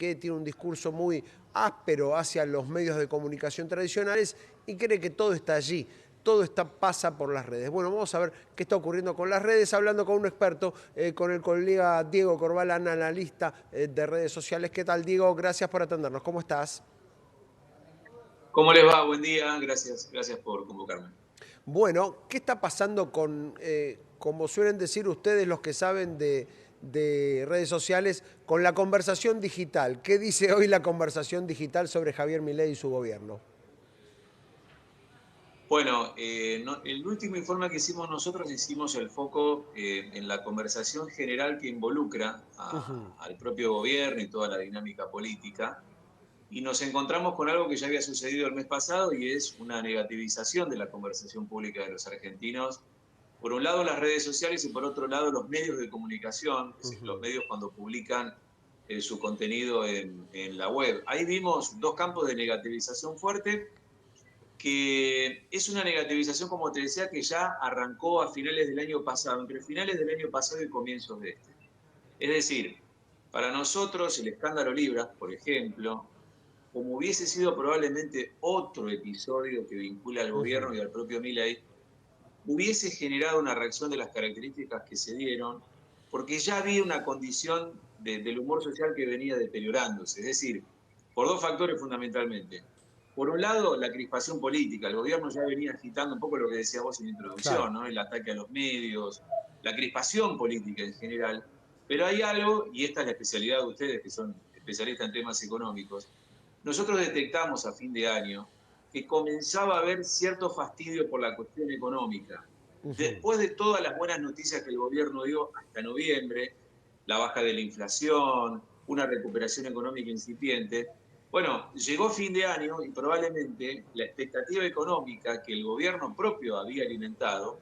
que tiene un discurso muy áspero hacia los medios de comunicación tradicionales y cree que todo está allí. Todo pasa por las redes. Bueno, vamos a ver qué está ocurriendo con las redes, hablando con un experto, con el colega Diego Corbalán, analista de redes sociales. ¿Qué tal, Diego? Gracias por atendernos. ¿Cómo estás? ¿Cómo les va? Buen día, gracias por convocarme. Bueno, ¿qué está pasando con, como suelen decir ustedes los que saben de redes sociales, con la conversación digital? ¿Qué dice hoy la conversación digital sobre Javier Milei y su gobierno? Bueno, el último informe que hicimos nosotros hicimos el foco en la conversación general que involucra al propio gobierno y toda la dinámica política, y nos encontramos con algo que ya había sucedido el mes pasado y es una negativización de la conversación pública de los argentinos. Por un lado las redes sociales y por otro lado los medios de comunicación, es decir, los medios cuando publican su contenido en la web. Ahí vimos dos campos de negativización fuerte, que es una negativización, como te decía, que ya arrancó a finales del año pasado, entre finales del año pasado y comienzos de este. Es decir, para nosotros el escándalo Libra, por ejemplo, como hubiese sido probablemente otro episodio que vincula al gobierno y al propio Milei, hubiese generado una reacción de las características que se dieron, porque ya había una condición del humor social que venía deteriorándose. Es decir, por dos factores fundamentalmente. Por un lado, la crispación política. El gobierno ya venía agitando un poco lo que decía vos en la Claro. introducción, ¿no? El ataque a los medios, la crispación política en general. Pero hay algo, y esta es la especialidad de ustedes, que son especialistas en temas económicos. Nosotros detectamos a fin de año que comenzaba a haber cierto fastidio por la cuestión económica. Después de todas las buenas noticias que el gobierno dio hasta noviembre, la baja de la inflación, una recuperación económica incipiente, bueno, llegó fin de año y probablemente la expectativa económica que el gobierno propio había alimentado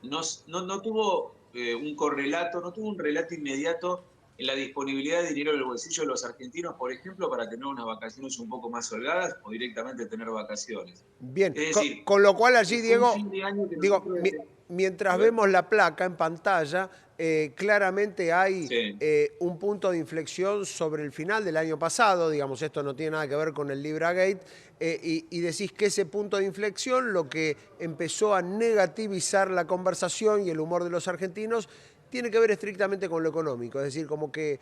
no tuvo un correlato, no tuvo un relato inmediato en la disponibilidad de dinero del bolsillo de los argentinos, por ejemplo, para tener unas vacaciones un poco más holgadas o directamente tener vacaciones. Bien, Es decir, con lo cual allí, fue un Diego, fin de año que digo, nosotros... A mientras ver, vemos la placa en pantalla, claramente hay sí. un punto de inflexión sobre el final del año pasado, digamos, esto no tiene nada que ver con el LibraGate, y decís que ese punto de inflexión, lo que empezó a negativizar la conversación y el humor de los argentinos, tiene que ver estrictamente con lo económico, es decir, como que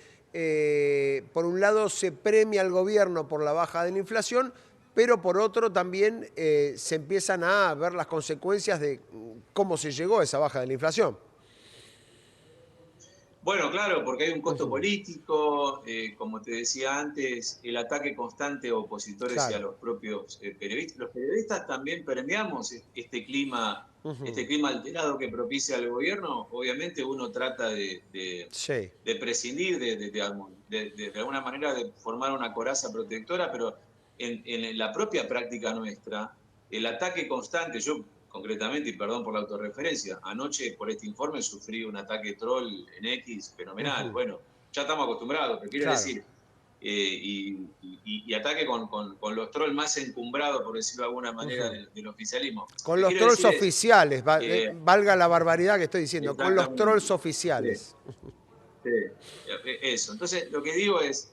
por un lado se premia al gobierno por la baja de la inflación, pero por otro también se empiezan a ver las consecuencias de cómo se llegó a esa baja de la inflación. Bueno, claro, porque hay un costo político, como te decía antes, el ataque constante a opositores y a Claro. los propios periodistas. Los periodistas también permeamos este clima alterado que propicia el gobierno. Obviamente uno trata Sí. de prescindir, de alguna manera de formar una coraza protectora, pero en la propia práctica nuestra, el ataque constante, yo concretamente, y perdón por la autorreferencia, anoche por este informe sufrí un ataque troll en X fenomenal. Bueno, ya estamos acostumbrados, pero quiero Claro. decir, y ataque con los trolls más encumbrados, por decirlo de alguna manera, del oficialismo. Lo Con que los quiero trolls decir es, oficiales, eh, valga la barbaridad que estoy diciendo, con los trolls exactamente, sí, oficiales. sí, eso. Entonces, lo que digo es,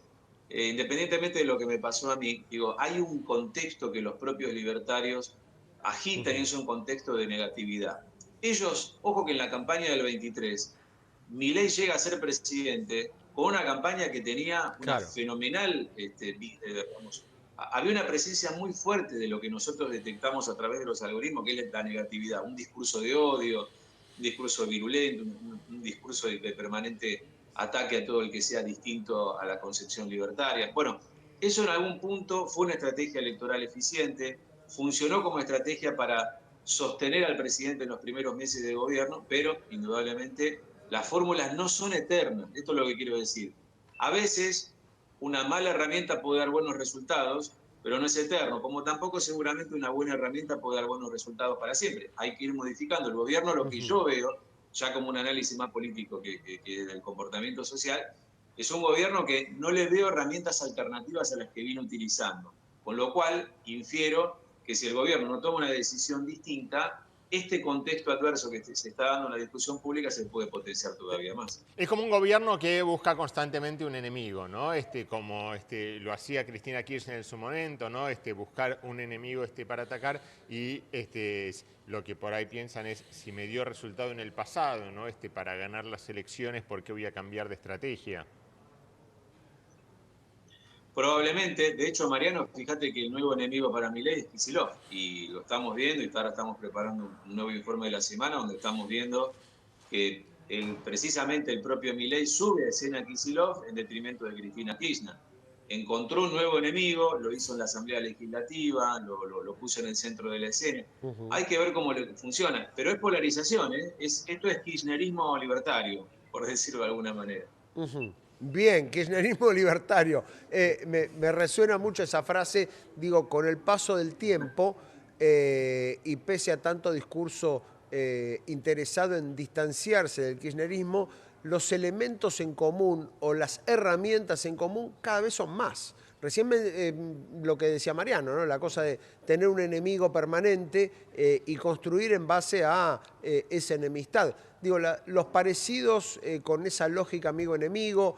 independientemente de lo que me pasó a mí, digo, hay un contexto que los propios libertarios agitan y es un contexto de negatividad. Ellos, ojo que en la campaña del 23, Milei llega a ser presidente con una campaña que tenía una Claro. fenomenal, digamos, había una presencia muy fuerte de lo que nosotros detectamos a través de los algoritmos, que es la negatividad, un discurso de odio, un discurso virulento, un discurso de permanente ataque a todo el que sea distinto a la concepción libertaria. Bueno, eso en algún punto fue una estrategia electoral eficiente, funcionó como estrategia para sostener al presidente en los primeros meses de gobierno, pero indudablemente las fórmulas no son eternas. Esto es lo que quiero decir. A veces una mala herramienta puede dar buenos resultados, pero no es eterno, como tampoco seguramente una buena herramienta puede dar buenos resultados para siempre. Hay que ir modificando. El gobierno, lo que yo veo, ya como un análisis más político que del comportamiento social, es un gobierno que no le veo herramientas alternativas a las que viene utilizando. Con lo cual, infiero que si el gobierno no toma una decisión distinta, este contexto adverso que se está dando en la discusión pública se puede potenciar todavía más. Es como un gobierno que busca constantemente un enemigo, ¿no? Como lo hacía Cristina Kirchner en su momento, ¿no? Buscar un enemigo para atacar y lo que por ahí piensan es, si me dio resultado en el pasado, ¿no? Para ganar las elecciones, ¿por qué voy a cambiar de estrategia? Probablemente, de hecho, Mariano, fíjate que el nuevo enemigo para Milei es Kicillof, y lo estamos viendo, y ahora estamos preparando un nuevo informe de la semana donde estamos viendo que precisamente el propio Milei sube a escena a Kicillof en detrimento de Cristina Kirchner. Encontró un nuevo enemigo, lo hizo en la Asamblea Legislativa, lo puso en el centro de la escena. Hay que ver cómo le funciona, pero es polarización, ¿eh? Esto es kirchnerismo libertario, por decirlo de alguna manera. Bien, kirchnerismo libertario. Me resuena mucho esa frase, digo, con el paso del tiempo y pese a tanto discurso interesado en distanciarse del kirchnerismo, los elementos en común o las herramientas en común cada vez son más. Recién lo que decía Mariano, ¿no? La cosa de tener un enemigo permanente y construir en base a esa enemistad. Digo, los parecidos con esa lógica amigo-enemigo,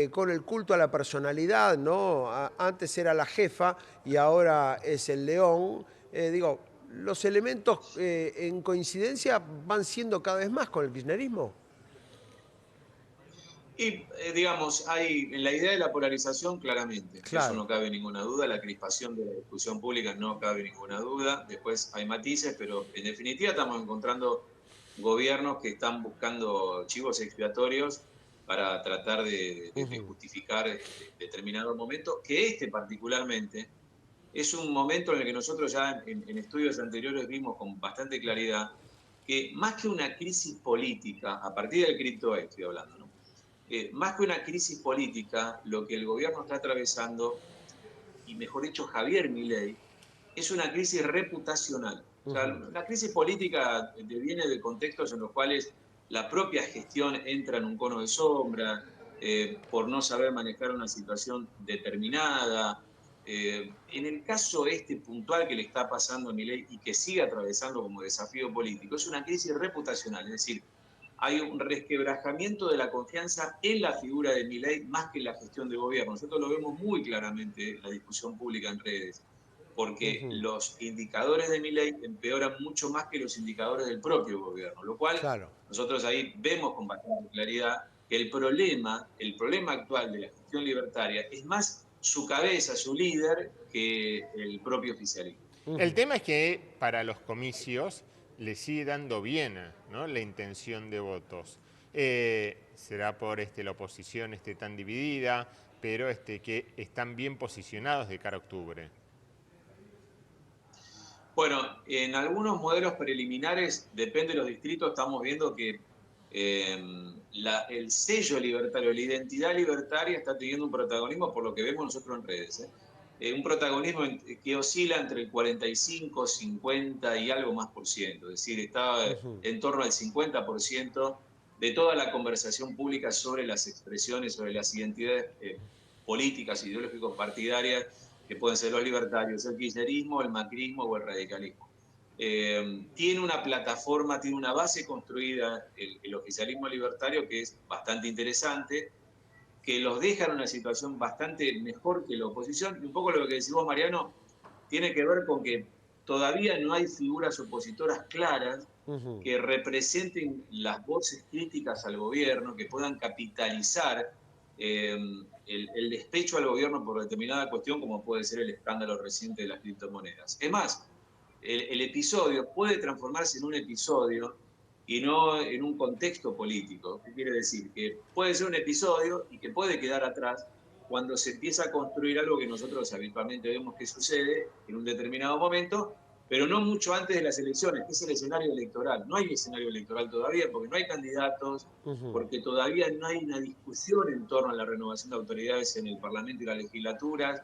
con el culto a la personalidad, ¿no? Antes era la jefa y ahora es el león. Digo, los elementos en coincidencia van siendo cada vez más con el kirchnerismo. Y digamos, hay en la idea de la polarización, claramente, eso Claro. no cabe ninguna duda, la crispación de la discusión pública no cabe ninguna duda, después hay matices, pero en definitiva estamos encontrando gobiernos que están buscando chivos expiatorios para tratar de justificar determinado momento, que particularmente es un momento en el que nosotros ya en estudios anteriores vimos con bastante claridad que más que una crisis política, a partir del cripto estoy hablando, ¿no? Más que una crisis política, lo que el gobierno está atravesando, y mejor dicho Javier Milei, es una crisis reputacional. O sea, la crisis política viene de contextos en los cuales la propia gestión entra en un cono de sombra, por no saber manejar una situación determinada. En el caso puntual que le está pasando a Milei y que sigue atravesando como desafío político, es una crisis reputacional, es decir, hay un resquebrajamiento de la confianza en la figura de Milei más que en la gestión de gobierno. Nosotros lo vemos muy claramente en la discusión pública en redes, porque los indicadores de Milei empeoran mucho más que los indicadores del propio gobierno, lo cual Claro. nosotros ahí vemos con bastante claridad que el problema actual de la gestión libertaria es más su cabeza, su líder, que el propio oficialismo. El tema es que para los comicios le sigue dando bien, ¿no? La intención de votos. Será por la oposición tan dividida, pero que están bien posicionados de cara a octubre. Bueno, en algunos modelos preliminares, depende de los distritos, estamos viendo que el sello libertario, la identidad libertaria está teniendo un protagonismo por lo que vemos nosotros en redes. Un protagonismo que oscila entre el 45, 50 y algo más por ciento. Es decir, está en torno al 50% de toda la conversación pública sobre las expresiones, sobre las identidades políticas, ideológicos, partidarias, que pueden ser los libertarios, el kirchnerismo, el macrismo o el radicalismo. Tiene una plataforma, tiene una base construida el oficialismo libertario que es bastante interesante, que los deja en una situación bastante mejor que la oposición. Y un poco lo que decís vos, Mariano, tiene que ver con que todavía no hay figuras opositoras claras que representen las voces críticas al gobierno, que puedan capitalizar el despecho al gobierno por determinada cuestión, como puede ser el escándalo reciente de las criptomonedas. Es más, el episodio puede transformarse en un episodio y no en un contexto político. ¿Qué quiere decir? Que puede ser un episodio y que puede quedar atrás cuando se empieza a construir algo que nosotros habitualmente vemos que sucede en un determinado momento, pero no mucho antes de las elecciones, que es el escenario electoral. No hay escenario electoral todavía porque no hay candidatos, porque todavía no hay una discusión en torno a la renovación de autoridades en el Parlamento y las legislaturas,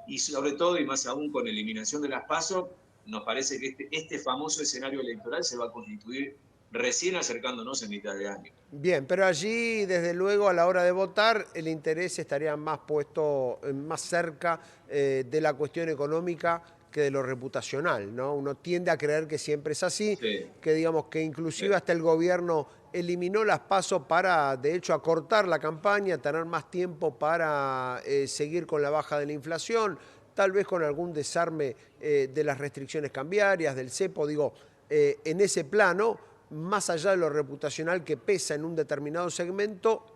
y sobre todo, y más aún con eliminación de las PASO, nos parece que este famoso escenario electoral se va a constituir recién acercándonos en mitad de año. Bien, pero allí, desde luego, a la hora de votar, el interés estaría más puesto, más cerca de la cuestión económica que de lo reputacional, ¿no? Uno tiende a creer que siempre es así, Sí. que digamos que inclusive hasta el gobierno eliminó las PASO para, de hecho, acortar la campaña, tener más tiempo para seguir con la baja de la inflación, tal vez con algún desarme de las restricciones cambiarias, del cepo, digo, en ese plano, más allá de lo reputacional que pesa en un determinado segmento,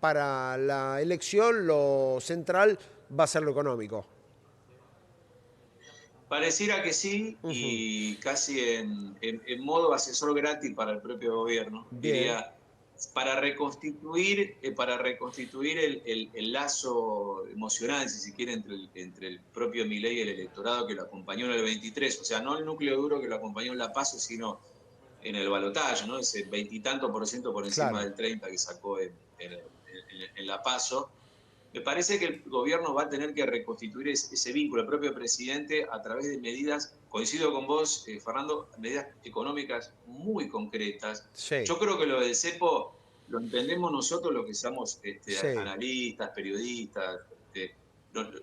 para la elección lo central va a ser lo económico. Pareciera que sí, y casi en modo asesor gratis para el propio gobierno. Bien, Diría, para reconstituir el lazo emocional, si se quiere, entre el propio Milei y el electorado que lo acompañó en el 23. O sea, no el núcleo duro que lo acompañó en la PASO, sino en el balotaje, ¿no? Ese veintitanto por ciento por encima claro. del 30 que sacó en la PASO. Me parece que el gobierno va a tener que reconstituir ese vínculo, el propio presidente, a través de medidas, coincido con vos, Fernando, medidas económicas muy concretas. Sí, Yo creo que lo del cepo lo entendemos nosotros, los que somos sí. analistas, periodistas.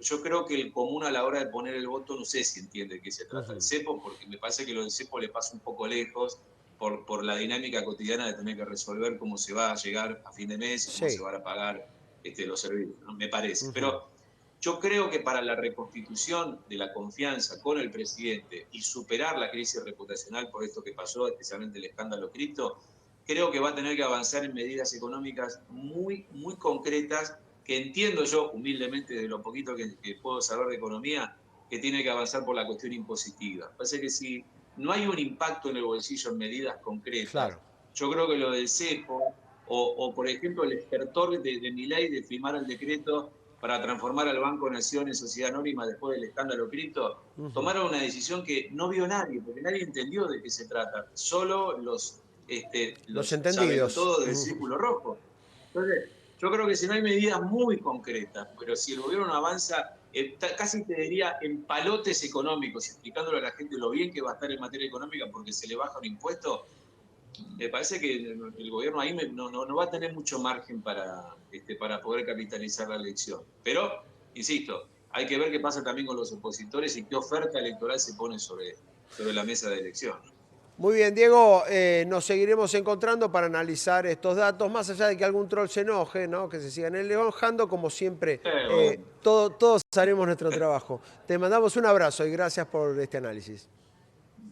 Yo creo que el común a la hora de poner el voto no sé si entiende de qué se trata el cepo, porque me parece que lo del cepo le pasa un poco lejos por la dinámica cotidiana de tener que resolver cómo se va a llegar a fin de mes y cómo se Sí. van a pagar los servicios, ¿no? Me parece. Pero yo creo que para la reconstitución de la confianza con el presidente y superar la crisis reputacional por esto que pasó, especialmente el escándalo cripto, creo que va a tener que avanzar en medidas económicas muy, muy concretas que entiendo yo, humildemente, de lo poquito que puedo saber de economía, que tiene que avanzar por la cuestión impositiva. Parece que si no hay un impacto en el bolsillo en medidas concretas, Claro. yo creo que lo del cepo, por ejemplo, el estertor de Milei de firmar el decreto para transformar al Banco Nación en sociedad anónima después del escándalo cripto, tomaron una decisión que no vio nadie, porque nadie entendió de qué se trata, solo Los los entendidos. sabelotodos del Círculo Rojo. Entonces, yo creo que si no hay medidas muy concretas, pero si el gobierno no avanza, casi te diría en palotes económicos, explicándole a la gente lo bien que va a estar en materia económica porque se le baja un impuesto, me parece que el gobierno ahí no va a tener mucho margen para poder capitalizar la elección. Pero, insisto, hay que ver qué pasa también con los opositores y qué oferta electoral se pone sobre la mesa de elección. Muy bien, Diego, nos seguiremos encontrando para analizar estos datos, más allá de que algún troll se enoje, ¿no? Que se sigan enojando, como siempre, Bueno, todos haremos nuestro trabajo. Te mandamos un abrazo y gracias por este análisis.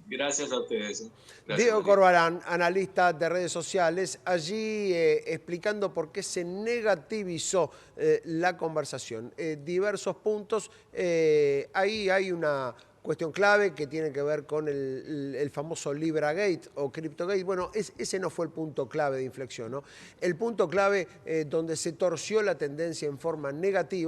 gracias a ustedes. Gracias, Diego Felipe. Corbalán, analista de redes sociales, allí explicando por qué se negativizó la conversación. Diversos puntos, ahí hay una cuestión clave que tiene que ver con el famoso LibraGate o CryptoGate. Bueno, ese no fue el punto clave de inflexión, ¿no? El punto clave donde se torció la tendencia en forma negativa